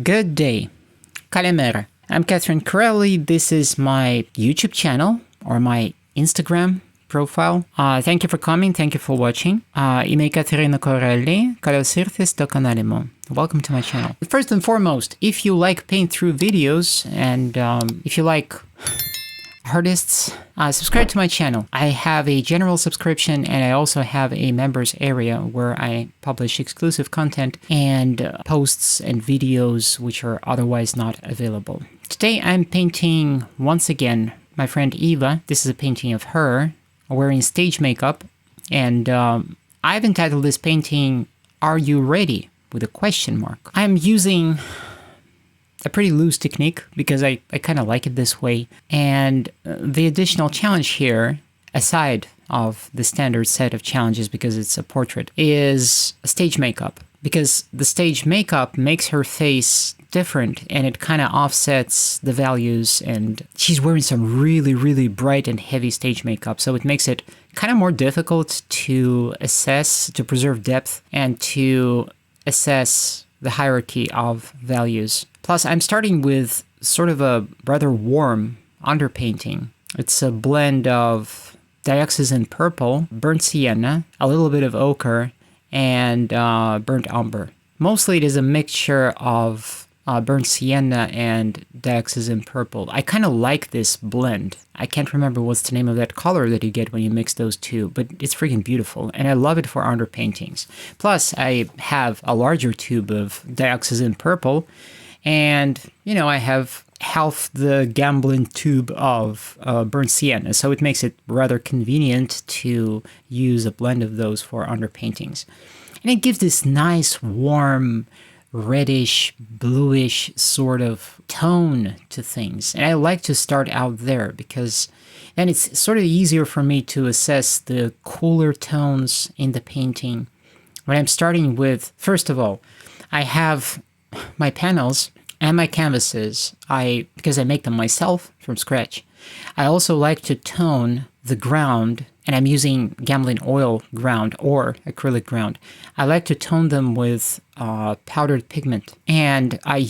Good day. Kalemera. I'm Catherine Corelli. This is my YouTube channel or my Instagram profile. Thank you for coming. Thank you for watching. Ime Caterina Corelli, καλωσήρθες στο κανάλι μου. Welcome to my channel. First and foremost, if you like paint through videos and if you like artists, subscribe to my channel. I have a general subscription and I also have a members area where I publish exclusive content and posts and videos which are otherwise not available. Today I'm painting once again my friend Eva. This is a painting of her wearing stage makeup, and I've entitled this painting, Are You Ready? With a question mark. I'm using a pretty loose technique because I kind of like it this way. And the additional challenge here, aside of the standard set of challenges because it's a portrait, is stage makeup. Because the stage makeup makes her face different and it kind of offsets the values, and she's wearing some really bright and heavy stage makeup, so it makes it kind of more difficult to assess, to preserve depth, and to assess the hierarchy of values. Plus, I'm starting with sort of a rather warm underpainting. It's a blend of dioxazine purple, burnt sienna, a little bit of ochre, and burnt umber. Mostly it is a mixture of burnt sienna and dioxazine purple. I kind of like this blend. I can't remember what's the name of that color that you get when you mix those two, but it's freaking beautiful, and I love it for underpaintings. Plus, I have a larger tube of dioxazine purple, and, you know, I have half the Gamblin tube of burnt sienna, so it makes it rather convenient to use a blend of those for underpaintings. And it gives this nice, warm, reddish, bluish sort of tone to things. And I like to start out there because then it's sort of easier for me to assess the cooler tones in the painting. When I'm starting with, first of all, I have my panels and my canvases, because I make them myself from scratch. I also like to tone the ground, and I'm using Gamblin oil ground or acrylic ground. I like to tone them with powdered pigment. And I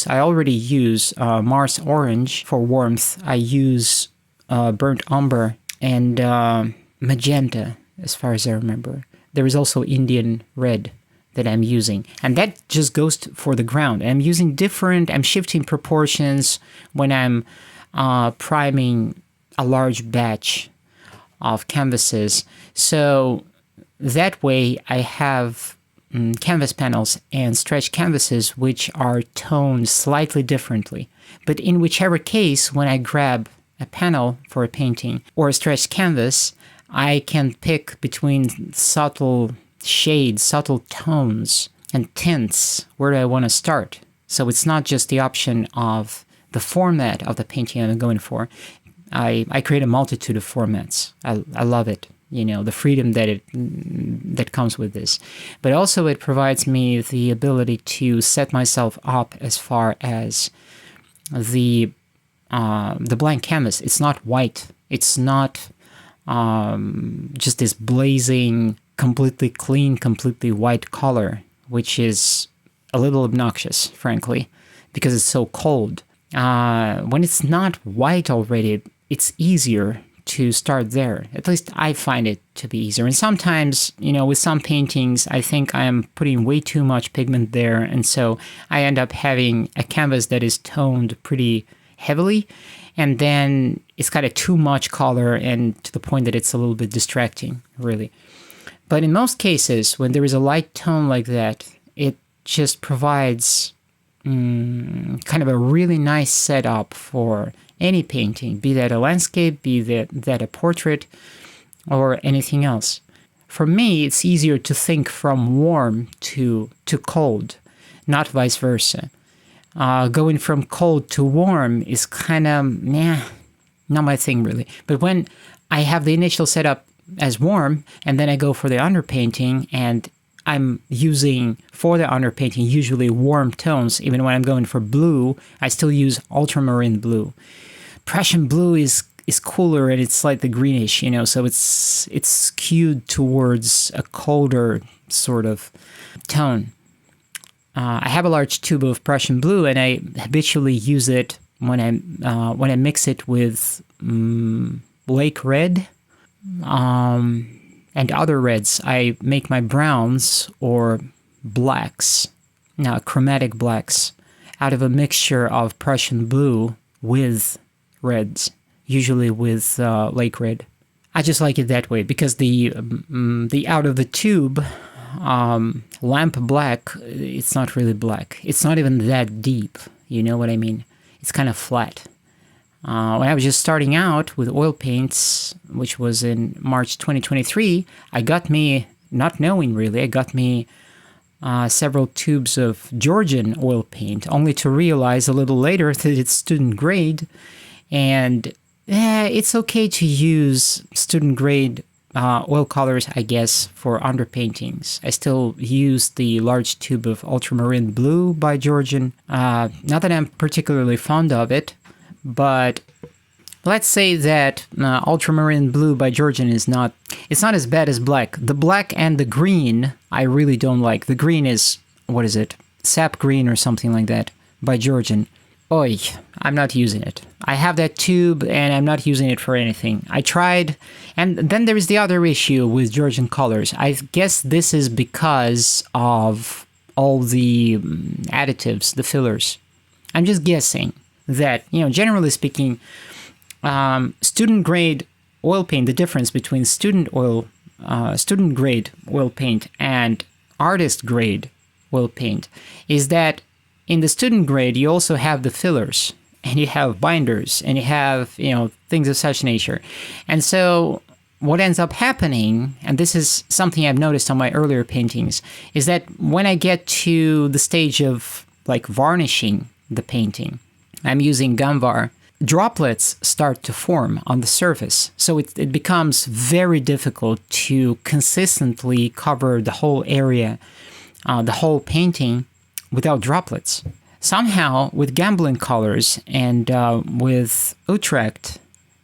already use Mars Orange for warmth. I use burnt umber and magenta, as far as I remember. There is also Indian red that I'm using, and that just goes for the ground. I'm shifting proportions when I'm priming a large batch of canvases. So that way I have canvas panels and stretch canvases which are toned slightly differently. But in whichever case, when I grab a panel for a painting or a stretched canvas, I can pick between subtle shades, subtle tones, and tints. Where do I want to start? So it's not just the option of the format of the painting I'm going for. I create a multitude of formats. I love it, you know, the freedom that comes with this. But also it provides me the ability to set myself up as far as the blank canvas. It's not white. It's not just this blazing, completely clean, completely white color, which is a little obnoxious, frankly, because it's so cold. When it's not white already, it's easier to start there. At least I find it to be easier. And sometimes, you know, with some paintings, I think I'm putting way too much pigment there, and so I end up having a canvas that is toned pretty heavily, and then it's got too much color, and to the point that it's a little bit distracting, really. But in most cases, when there is a light tone like that, it just provides kind of a really nice setup for any painting, be that a landscape, be that a portrait, or anything else. For me, it's easier to think from warm to cold, not vice versa. Going from cold to warm is kind of, not my thing really. But when I have the initial setup as warm, and then I go for the underpainting, and I'm using, for the underpainting, usually warm tones. Even when I'm going for blue, I still use ultramarine blue. Prussian blue is cooler, and it's slightly greenish, you know, so it's skewed towards a colder sort of tone. I have a large tube of Prussian blue, and I habitually use it when I mix it with lake red and other reds. I make my browns or blacks, chromatic blacks, out of a mixture of Prussian blue with reds, usually with lake red. I just like it that way because the out of the tube lamp black, it's not really black. It's not even that deep, you know what I mean? It's kind of flat. When I was just starting out with oil paints, which was in March 2023, I got me, not knowing really, I got me several tubes of Georgian oil paint, only to realize a little later that it's student grade, and it's okay to use student grade oil colors, I guess, for underpaintings. I still use the large tube of ultramarine blue by Georgian. Not that I'm particularly fond of it, but let's say that ultramarine blue by Georgian it's not as bad as black. The black and the green I really don't like. The green is, what is it? Sap green or something like that by Georgian. Oi, I'm not using it. I have that tube and I'm not using it for anything. I tried, and then there is the other issue with Georgian colors. I guess this is because of all the additives, the fillers. I'm just guessing that, generally speaking, student grade oil paint, the difference between student grade oil paint and artist grade oil paint is that in the student grade, you also have the fillers, and you have binders, and you have, things of such nature. And so what ends up happening, and this is something I've noticed on my earlier paintings, is that when I get to the stage of, varnishing the painting, I'm using gum var, droplets start to form on the surface. So it becomes very difficult to consistently cover the whole area, the whole painting, without droplets. Somehow, with gambling colors and with Utrecht,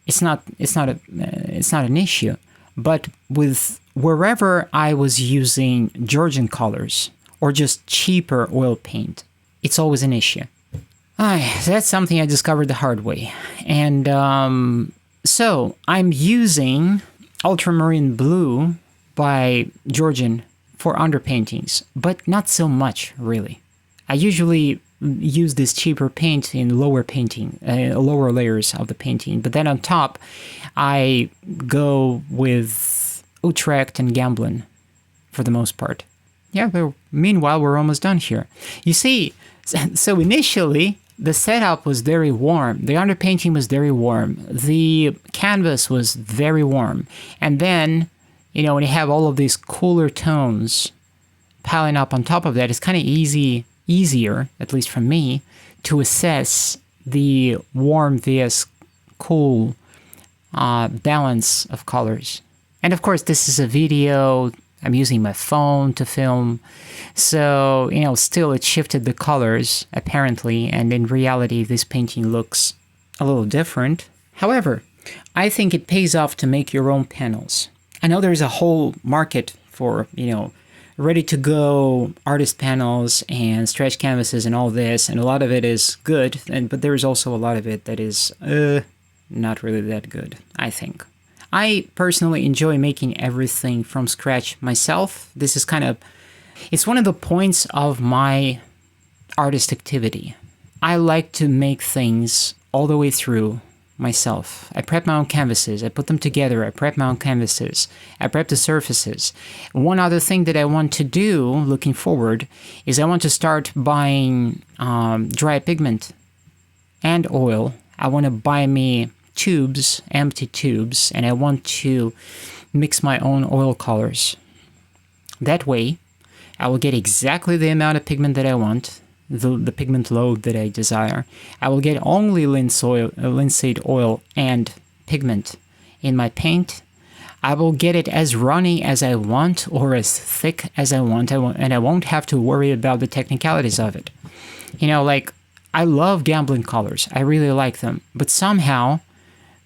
it's not an issue. But with wherever I was using Georgian colors or just cheaper oil paint, it's always an issue. That's something I discovered the hard way. And so I'm using ultramarine blue by Georgian for underpaintings, but not so much, really. I usually use this cheaper paint in lower layers of the painting, but then on top, I go with Utrecht and Gamblin for the most part. Yeah, but meanwhile, we're almost done here. You see, so initially, the setup was very warm. The underpainting was very warm. The canvas was very warm. And then, when you have all of these cooler tones piling up on top of that, it's kind of easier, at least for me, to assess the warm vs cool balance of colors. And of course, this is a video. I'm using my phone to film. So, still it shifted the colors, apparently, and in reality, this painting looks a little different. However, I think it pays off to make your own panels. I know there's a whole market for, ready-to-go artist panels and stretch canvases and all this, and a lot of it is good, but there is also a lot of it that is not really that good, I think. I personally enjoy making everything from scratch myself. This is it's one of the points of my artist activity. I like to make things all the way through myself. I prep my own canvases, I put them together, I prep my own canvases, I prep the surfaces. One other thing that I want to do, looking forward, is I want to start buying dry pigment and oil. I want to buy me tubes, empty tubes, and I want to mix my own oil colors. That way, I will get exactly the amount of pigment that I want, the pigment load that I desire. I will get only linseed oil and pigment in my paint. I will get it as runny as I want or as thick as I want, and I won't have to worry about the technicalities of it. I love gambling colors. I really like them. But somehow,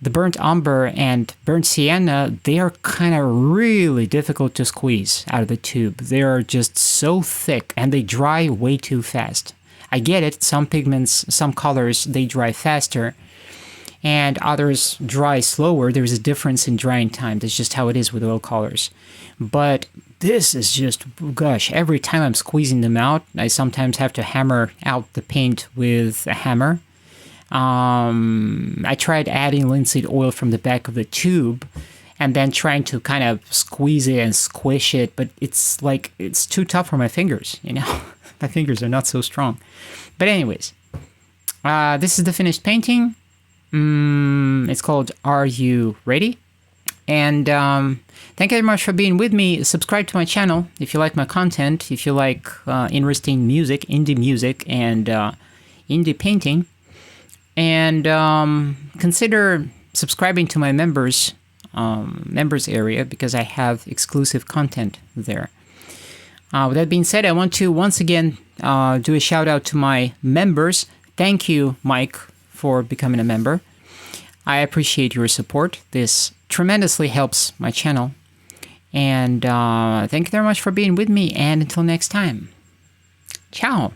The burnt umber and burnt sienna, they are kind of really difficult to squeeze out of the tube. They are just so thick and they dry way too fast. I get it, some pigments, some colors, they dry faster and others dry slower. There's a difference in drying time. That's just how it is with oil colors. But this is just, gosh, every time I'm squeezing them out, I sometimes have to hammer out the paint with a hammer. I tried adding linseed oil from the back of the tube and then trying to kind of squeeze it and squish it, but it's like, it's too tough for my fingers, you know? My fingers are not so strong. But anyways, this is the finished painting. It's called Are You Ready? And thank you very much for being with me. Subscribe to my channel if you like my content, if you like interesting music, indie music, and indie painting. And consider subscribing to my members area because I have exclusive content there. With that being said, I want to once again do a shout out to my members. Thank you, Mike, for becoming a member. I appreciate your support. This tremendously helps my channel. And thank you very much for being with me. And until next time, ciao.